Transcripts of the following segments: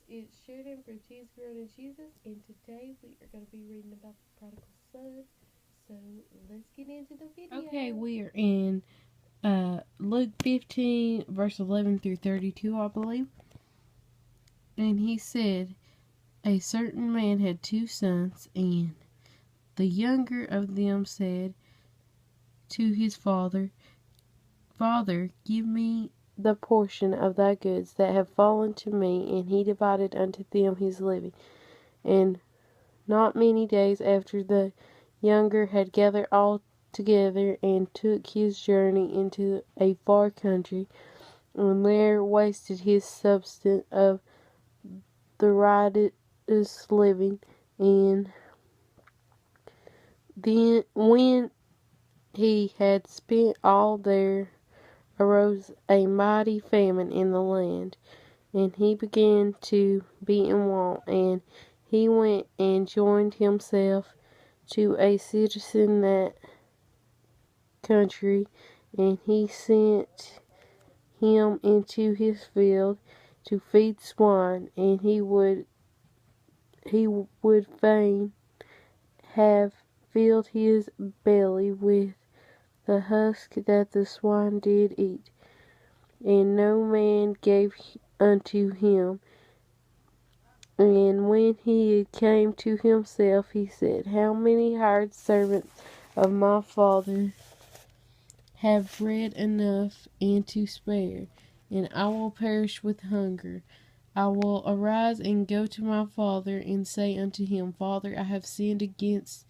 it's Sheridan from Cheese Grown and Jesus, and today we are going to be reading about the prodigal son. So let's get into the video. Okay, we are in Luke 15, verse 11 through 32, I believe. And he said, a certain man had two sons, and the younger of them said to his father, Father, give me the portion of thy goods that have fallen to me. And he divided unto them his living. And not many days after, the younger had gathered all together and took his journey into a far country, and there wasted his substance of the riotous living. And then, when he had spent all, there arose a mighty famine in the land, and he began to be in want. And he went and joined himself to a citizen that country, and he sent him into his field to feed swine. And he would fain have filled his belly with the husk that the swine did eat, and no man gave unto him. And when he came to himself, he said, How many hired servants of my father have bread enough and to spare, and I will perish with hunger. I will arise and go to my father, and say unto him, Father, I have sinned against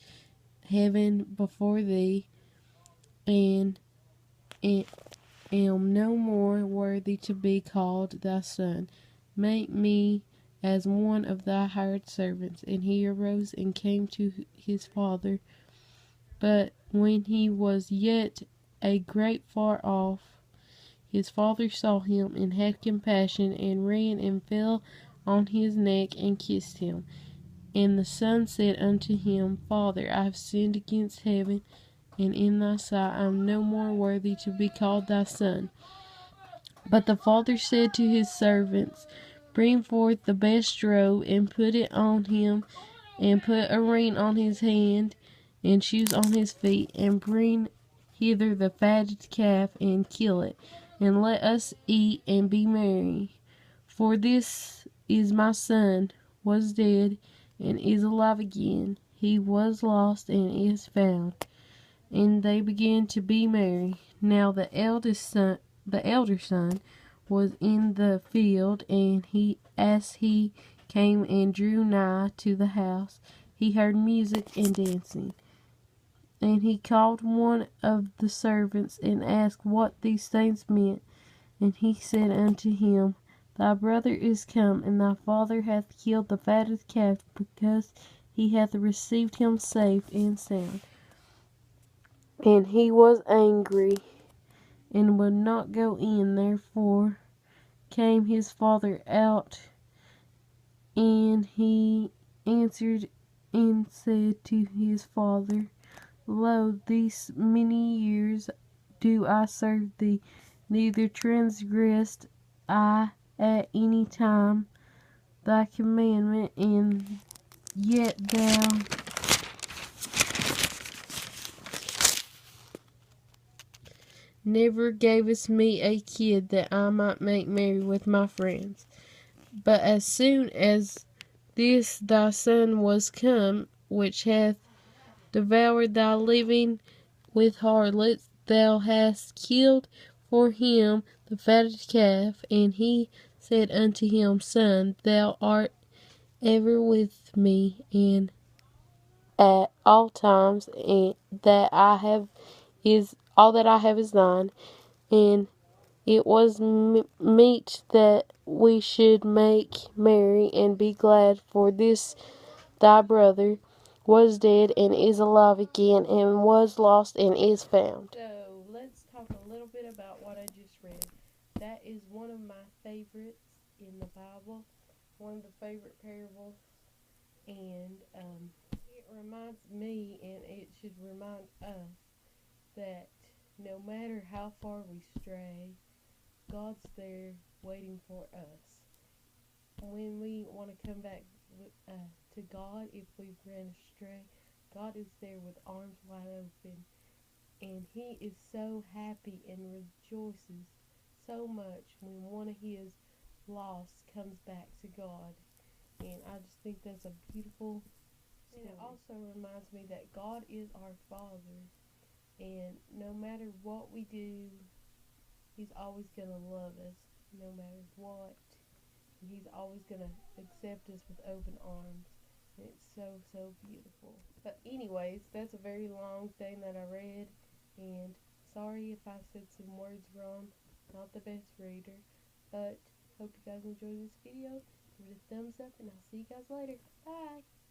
heaven before thee, and am no more worthy to be called thy son. Make me as one of thy hired servants. And he arose and came to his father. But when he was yet a great far off, his father saw him, and had compassion, and ran and fell on his neck, and kissed him. And the son said unto him, Father, I have sinned against heaven, and in thy sight I am no more worthy to be called thy son. But the father said to his servants, Bring forth the best robe, and put it on him, and put a ring on his hand, and shoes on his feet, and bring hither the fatted calf, and kill it, and let us eat and be merry. For this is my son, was dead, and is alive again. He was lost, and is found. And they began to be merry. Now the elder son, was in the field, and as he came and drew nigh to the house, he heard music and dancing. And he called one of the servants, and asked what these things meant. And he said unto him, Thy brother is come, and thy father hath killed the fatted calf, because he hath received him safe and sound. And he was angry, and would not go in. Therefore came his father out, and he answered and said to his father, Lo, these many years do I serve thee, neither transgressed I at any time thy commandment, and yet thou never gavest me a kid that I might make merry with my friends. But as soon as this thy son was come, which hath devoured thy living with harlots, thou hast killed for him the fatted calf. And he said unto him, Son, thou art ever with me, and at all times, and that I have is all that I have is thine. And it was meet that we should make merry and be glad, for this thy brother was dead and is alive again, and was lost and is found. So let's talk a little bit about what I just read. That is one of my favorites in the Bible, one of the favorite parables, and it reminds me, and it should remind us, that no matter how far we stray, God's there waiting for us. when we want to come back to God, if we've ran astray, God is there with arms wide open, and He is so happy and rejoices so much when one of His lost comes back to God. And I just think that's a beautiful story. And it also reminds me that God is our Father, and no matter what we do, He's always going to love us, no matter what. And He's always going to accept us with open arms. And it's so, so beautiful. But anyways, that's a very long thing that I read. And sorry if I said some words wrong. Not the best reader. But hope you guys enjoyed this video. Give it a thumbs up, and I'll see you guys later. Bye!